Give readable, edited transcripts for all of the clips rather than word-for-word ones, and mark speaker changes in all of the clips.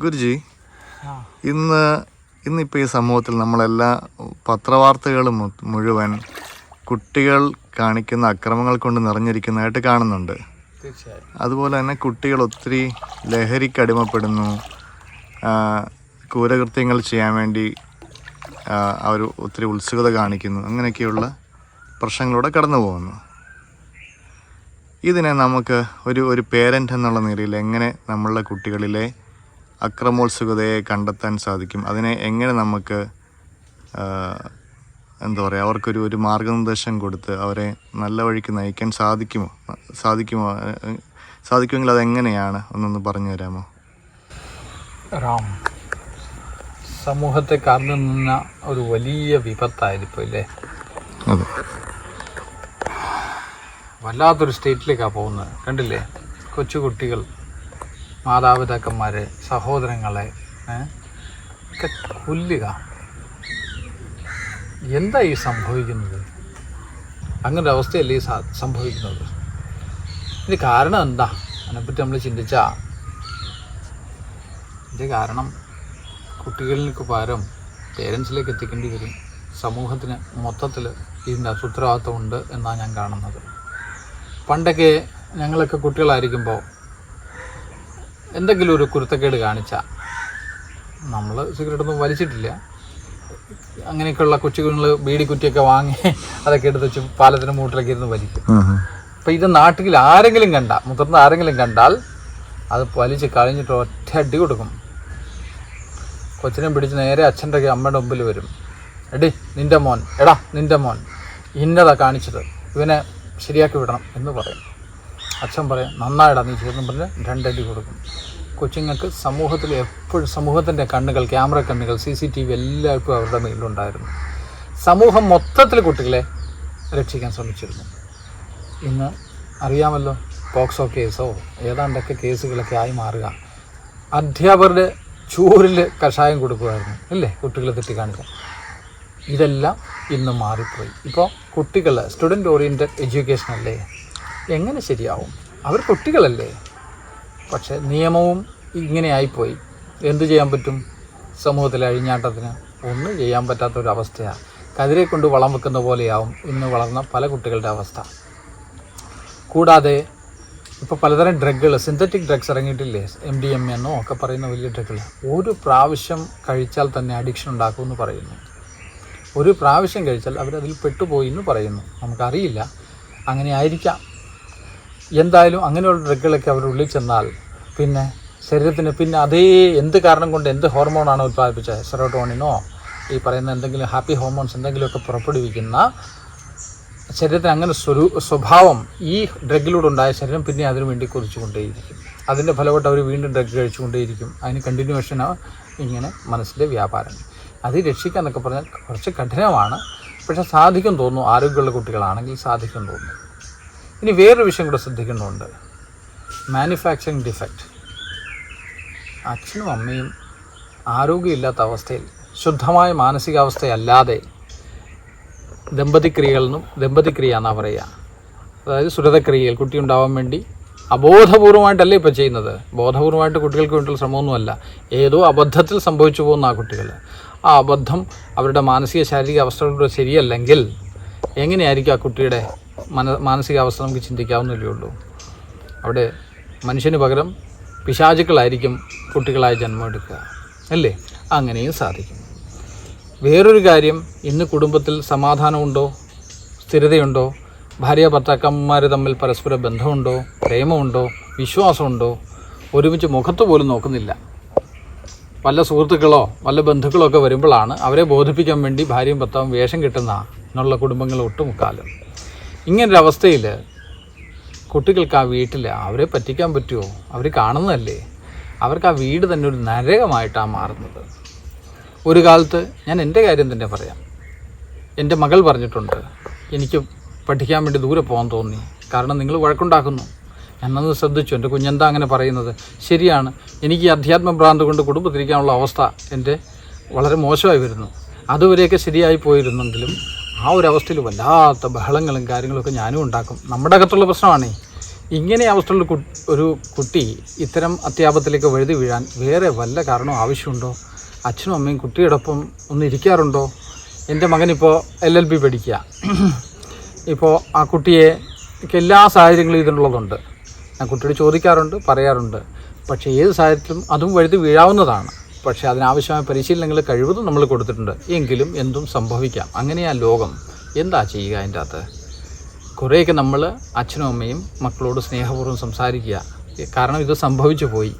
Speaker 1: ഗുരുജി, ഇന്നിപ്പോൾ ഈ സമൂഹത്തിൽ നമ്മളെല്ലാ പത്രവാർത്തകളും മുഴുവൻ കുട്ടികൾ കാണിക്കുന്ന അക്രമങ്ങൾ കൊണ്ട് നിറഞ്ഞിരിക്കുന്നതായിട്ട് കാണുന്നുണ്ട്. അതുപോലെ തന്നെ കുട്ടികൾ ഒത്തിരി ലഹരിക്കടിമപ്പെടുന്നു, ക്രൂരകൃത്യങ്ങൾ ചെയ്യാൻ വേണ്ടി അവർ ഒത്തിരി ഉത്സുകത കാണിക്കുന്നു. അങ്ങനെയൊക്കെയുള്ള പ്രശ്നങ്ങളിലൂടെ കടന്നു പോകുന്നു. ഇതിനെ നമുക്ക് ഒരു പേരൻ്റ് എന്നുള്ള നിലയിൽ എങ്ങനെ നമ്മളുടെ കുട്ടികളിലെ അക്രമോത്സുകതയെ കണ്ടെത്താൻ സാധിക്കും? അതിനെ എങ്ങനെ നമുക്ക് അവർക്കൊരു മാർഗനിർദ്ദേശം കൊടുത്ത് അവരെ നല്ല വഴിക്ക് നയിക്കാൻ സാധിക്കുമെങ്കിൽ അതെങ്ങനെയാണ് ഒന്നൊന്ന് പറഞ്ഞു തരാമോ?
Speaker 2: സമൂഹത്തെ കാർന്നു നിന്ന ഒരു വലിയ വിപത്തായിരിക്കും ഇല്ലേ?
Speaker 1: അതെ,
Speaker 2: വല്ലാത്തൊരു സ്റ്റേറ്റിലേക്കാണ് പോകുന്നത്. കണ്ടില്ലേ, കൊച്ചുകുട്ടികൾ മാതാപിതാക്കന്മാരെ സഹോദരങ്ങളെ ഒക്കെ കൊല്ലുക. എന്താ ഈ സംഭവിക്കുന്നത്? അങ്ങനൊരു അവസ്ഥയല്ലേ ഈ സംഭവിക്കുന്നത്? ഇതിന് കാരണം എന്താ? അതിനെപ്പറ്റി നമ്മൾ ചിന്തിച്ചാൽ ഇതിൻ്റെ കാരണം കുട്ടികളിലേക്ക് പകരം പേരൻസിലേക്ക് എത്തിക്കേണ്ടി വരും. സമൂഹത്തിന് മൊത്തത്തിൽ ഇതിൻ്റെ ഉത്തരവാദിത്വമുണ്ട് എന്നാണ് ഞാൻ കാണുന്നത്. പണ്ടൊക്കെ ഞങ്ങളൊക്കെ കുട്ടികളായിരിക്കുമ്പോൾ എന്തെങ്കിലും ഒരു കുരുത്തക്കേട് കാണിച്ചാൽ നമ്മൾ സിഗരറ്റൊന്നും വലിച്ചിട്ടില്ല. അങ്ങനെയൊക്കെയുള്ള കൊച്ചുകുഞ്ഞുങ്ങൾ ബീഡിക്കുറ്റിയൊക്കെ വാങ്ങി അതൊക്കെ എടുത്ത് വെച്ച് പാലത്തിന് മൂട്ടിലൊക്കെ ഇരുന്ന് വലിക്കും. അപ്പോൾ ഇത് നാട്ടിൽ ആരെങ്കിലും കണ്ടാൽ, മുതിർന്ന ആരെങ്കിലും കണ്ടാൽ അത് വലിച്ച് കളഞ്ഞിട്ട് ഒറ്റ അടി കൊടുക്കും. കൊച്ചിനെ പിടിച്ച് നേരെ അച്ഛൻ്റെ അമ്മയുടെ മുമ്പിൽ വരും. എടാ നിൻ്റെ മോൻ ഇന്നതാ കാണിച്ചത്, ഇവനെ ശരിയാക്കി വിടണം എന്ന് പറയും. അച്ഛൻ പറയും നന്നായിടാ നീ ചെയ്തെന്ന് പറഞ്ഞ് രണ്ടടി കൊടുക്കും. കൊച്ചുങ്ങൾക്ക് സമൂഹത്തിൽ എപ്പോഴും സമൂഹത്തിൻ്റെ കണ്ണുകൾ, ക്യാമറ കണ്ണുകൾ, CCTV എല്ലാവർക്കും അവരുടെ മേലുണ്ടായിരുന്നു. സമൂഹം മൊത്തത്തിൽ കുട്ടികളെ രക്ഷിക്കാൻ ശ്രമിച്ചിരുന്നു. ഇന്ന് അറിയാമല്ലോ, പോക്സോ കേസോ ഏതാണ്ടൊക്കെ കേസുകളൊക്കെ ആയി മാറുക. അധ്യാപകരുടെ ചൂരിൽ കഷായം കൊടുക്കുമായിരുന്നു ഇല്ലേ കുട്ടികളെ തെറ്റി കാണിക്കാൻ. ഇതെല്ലാം ഇന്ന് മാറിപ്പോയി. ഇപ്പോൾ കുട്ടികൾ സ്റ്റുഡൻറ്റ് ഓറിയൻറ്റഡ് എഡ്യൂക്കേഷൻ അല്ലേ, എങ്ങനെ ശരിയാവും? അവർ കുട്ടികളല്ലേ. പക്ഷേ നിയമവും ഇങ്ങനെ ആയിപ്പോയി. എന്തു ചെയ്യാൻ പറ്റും? സമൂഹത്തിലെ അഴിഞ്ഞാട്ടത്തിന് ഒന്നും ചെയ്യാൻ പറ്റാത്തൊരവസ്ഥയാണ്. കതിരെ കൊണ്ട് വളം വെക്കുന്ന പോലെയാവും ഇന്ന് വളർന്ന പല കുട്ടികളുടെ അവസ്ഥ. കൂടാതെ ഇപ്പോൾ പലതരം ഡ്രഗുകൾ, സിന്തറ്റിക് ഡ്രഗ്സ് ഇറങ്ങിയിട്ടില്ലേ, MDMA എന്നോ ഒക്കെ പറയുന്ന വലിയ ഡ്രഗുകൾ. ഒരു പ്രാവശ്യം കഴിച്ചാൽ തന്നെ അഡിക്ഷൻ ഉണ്ടാക്കുമെന്ന് പറയുന്നു. ഒരു പ്രാവശ്യം കഴിച്ചാൽ അവരതിൽ പെട്ടുപോയി എന്ന് പറയുന്നു. നമുക്കറിയില്ല, അങ്ങനെ ആയിരിക്കാം. എന്തായാലും അങ്ങനെയുള്ള ഡ്രഗുകളൊക്കെ അവരുടെ ഉള്ളിൽ ചെന്നാൽ പിന്നെ ശരീരത്തിന് പിന്നെ അതേ എന്ത് കാരണം കൊണ്ട് എന്ത് ഹോർമോണാണ് ഉത്പാദിപ്പിച്ചത്, സെറോട്ടോണിനോ ഈ പറയുന്ന എന്തെങ്കിലും ഹാപ്പി ഹോർമോൺസ് എന്തെങ്കിലുമൊക്കെ പുറപ്പെടുവിക്കുന്ന ശരീരത്തിന് അങ്ങനെ സ്വഭാവം ഈ ഡ്രഗിലൂടെ ഉണ്ടായ ശരീരം പിന്നെ അതിനു വേണ്ടി കൊതിച്ചുകൊണ്ടേയിരിക്കും. അതിൻ്റെ ഫലമായിട്ട് അവർ വീണ്ടും ഡ്രഗ് കഴിച്ചുകൊണ്ടേയിരിക്കും. അതിന് കണ്ടിന്യൂവേഷനാണ് ഇങ്ങനെ മനസ്സിലെ വ്യാപാരം. അത് രക്ഷിക്കുക എന്നൊക്കെ പറഞ്ഞാൽ കുറച്ച് കഠിനമാണ്. പക്ഷേ സാധിക്കും തോന്നുന്നു. ആരോഗ്യമുള്ള കുട്ടികളാണെങ്കിൽ സാധിക്കും തോന്നുന്നു. ഇനി വേറൊരു വിഷയം കൂടെ ശ്രദ്ധിക്കുന്നുണ്ട്, മാനുഫാക്ചറിങ് ഡിഫക്റ്റ്. അച്ഛനും അമ്മയും ആരോഗ്യമില്ലാത്ത അവസ്ഥയിൽ ശുദ്ധമായ മാനസികാവസ്ഥയല്ലാതെ ദമ്പതിക്രിയ എന്നാണ് പറയുക. അതായത് സുരതക്രിയകൾ കുട്ടി ഉണ്ടാവാൻ വേണ്ടി അബോധപൂർവമായിട്ടല്ലേ ഇപ്പോൾ ചെയ്യുന്നത്. ബോധപൂർവമായിട്ട് കുട്ടികൾക്ക് വേണ്ടിയുള്ള ശ്രമമൊന്നുമല്ല. ഏതോ അബദ്ധത്തിൽ സംഭവിച്ചു പോകുന്ന ആ കുട്ടികൾ. ആ അബദ്ധം അവരുടെ മാനസിക ശാരീരിക അവസ്ഥകളുടെ ശരിയല്ലെങ്കിൽ എങ്ങനെയായിരിക്കും ആ കുട്ടിയുടെ മാനസികാവസ്ഥ നമുക്ക് ചിന്തിക്കാവുന്നതേ ഉള്ളൂ. അവിടെ മനുഷ്യന് പകരം പിശാചുക്കളായിരിക്കും കുട്ടികളായി ജന്മമെടുക്കുക അല്ലേ? അങ്ങനെയും സാധിക്കും. വേറൊരു കാര്യം, ഇന്ന് കുടുംബത്തിൽ സമാധാനമുണ്ടോ, സ്ഥിരതയുണ്ടോ, ഭാര്യ ഭർത്താക്കന്മാർ തമ്മിൽ പരസ്പര ബന്ധമുണ്ടോ, പ്രേമമുണ്ടോ, വിശ്വാസമുണ്ടോ? ഒരുമിച്ച് മുഖത്ത് പോലും നോക്കുന്നില്ല. വല്ല സുഹൃത്തുക്കളോ വല്ല ബന്ധുക്കളോ ഒക്കെ വരുമ്പോഴാണ് അവരെ ബോധിപ്പിക്കാൻ വേണ്ടി ഭാര്യയും ഭർത്താവും വേഷം കിട്ടുന്ന എന്നുള്ള കുടുംബങ്ങൾ ഒട്ടുമുക്കാലും. ഇങ്ങനൊരവസ്ഥയിൽ കുട്ടികൾക്ക് ആ വീട്ടിൽ അവരെ പറ്റിക്കാൻ പറ്റുമോ? അവർ കാണുന്നതല്ലേ. അവർക്ക് ആ വീട് തന്നെ ഒരു നരകമായിട്ടാണ് മാറുന്നത്. ഒരു കാലത്ത് ഞാൻ എൻ്റെ കാര്യം തന്നെ പറയാം. എൻ്റെ മകൾ പറഞ്ഞിട്ടുണ്ട്, എനിക്ക് പഠിക്കാൻ വേണ്ടി ദൂരെ പോകാൻ തോന്നി, കാരണം നിങ്ങൾ വഴക്കുണ്ടാക്കുന്നു. ഞാനത് ശ്രദ്ധിച്ചു. എൻ്റെ കുഞ്ഞെന്താ അങ്ങനെ പറയുന്നത്? ശരിയാണ്, എനിക്ക് ഈ അധ്യാത്മ ഭ്രാന്ത് കൊണ്ട് കുടുംബത്തിരിക്കാനുള്ള അവസ്ഥ എൻ്റെ വളരെ മോശമായി വരുന്നു. അതുവരെയൊക്കെ ശരിയായി പോയിരുന്നെങ്കിലും ആ ഒരു അവസ്ഥയിൽ വല്ലാത്ത ബഹളങ്ങളും കാര്യങ്ങളൊക്കെ ഞാനും ഉണ്ടാക്കും. നമ്മുടെ അകത്തുള്ള പ്രശ്നമാണേ. ഇങ്ങനെ അവസ്ഥയുള്ള ഒരു കുട്ടി ഇത്തരം അത്യാപത്തിലേക്ക് വഴുതി വീഴാൻ വേറെ വല്ല കാരണവും ആവശ്യമുണ്ടോ? അച്ഛനും അമ്മയും കുട്ടിയോടൊപ്പം ഒന്ന് ഇരിക്കാറുണ്ടോ? എൻ്റെ മകനിപ്പോൾ LLB പഠിക്കുക. ഇപ്പോൾ ആ കുട്ടിയെ എല്ലാ സാഹചര്യങ്ങളും ഇതിനുള്ളതുണ്ട്. ഞാൻ കുട്ടിയോട് ചോദിക്കാറുണ്ട്, പറയാറുണ്ട്. പക്ഷേ ഏത് സാഹചര്യത്തിലും അതും വഴുതി വീഴാവുന്നതാണ്. പക്ഷേ അതിനാവശ്യമായ പരിശീലനങ്ങൾ കഴിവതും നമ്മൾ കൊടുത്തിട്ടുണ്ട്. എങ്കിലും എന്തും സംഭവിക്കാം. അങ്ങനെയാ ലോകം. എന്താ ചെയ്യുക അതിൻ്റെ അകത്ത്? കുറേയൊക്കെ നമ്മൾ അച്ഛനും അമ്മയും മക്കളോട് സ്നേഹപൂർവ്വം സംസാരിക്കുക. കാരണം ഇത് സംഭവിച്ചു പോയി.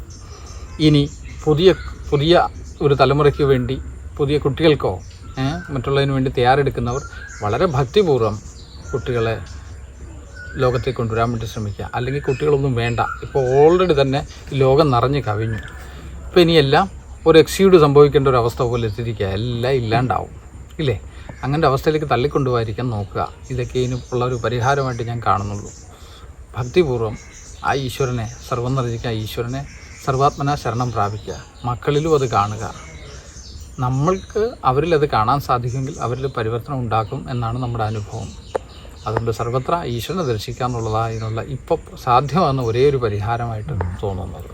Speaker 2: ഇനി പുതിയ ഒരു തലമുറയ്ക്ക് വേണ്ടി, പുതിയ കുട്ടികൾക്കോ മറ്റുള്ളതിന് വേണ്ടി തയ്യാറെടുക്കുന്നവർ വളരെ ഭക്തിപൂർവ്വം കുട്ടികളെ ലോകത്തേക്ക് കൊണ്ടുവരാൻ വേണ്ടി ശ്രമിക്കുക. അല്ലെങ്കിൽ കുട്ടികളൊന്നും വേണ്ട. ഇപ്പോൾ ഓൾറെഡി തന്നെ ലോകം നിറഞ്ഞ് കവിഞ്ഞു. ഇപ്പോൾ ഇനിയെല്ലാം ഒരു എക്സ്യൂഡ് സംഭവിക്കേണ്ട ഒരു അവസ്ഥ പോലെ എത്തിയിരിക്കുക. എല്ലാം ഇല്ലാണ്ടാവും, ഇല്ലേ? അങ്ങനത്തെ അവസ്ഥയിലേക്ക് തള്ളിക്കൊണ്ടുപോയിരിക്കാൻ നോക്കുക. ഇതൊക്കെ ഇതിനുള്ള ഒരു പരിഹാരമായിട്ട് ഞാൻ കാണുന്നുള്ളൂ. ഭക്തിപൂർവ്വം ആ ഈശ്വരനെ, സർവ്വം നിറഞ്ഞിരിക്കുക ഈശ്വരനെ സർവാത്മന ശരണം പ്രാപിക്കുക. മക്കളിലും അത് കാണുക. നമ്മൾക്ക് അവരിലത് കാണാൻ സാധിക്കുമെങ്കിൽ അവരിൽ പരിവർത്തനം ഉണ്ടാക്കും എന്നാണ് നമ്മുടെ അനുഭവം. അതുകൊണ്ട് സർവത്ര ഈശ്വരനെ ദർശിക്കുക എന്നുള്ളതാണ് ഇതിനുള്ള ഇപ്പോൾ സാധ്യമാകുന്ന ഒരേ ഒരു പരിഹാരമായിട്ട് തോന്നുന്നത്.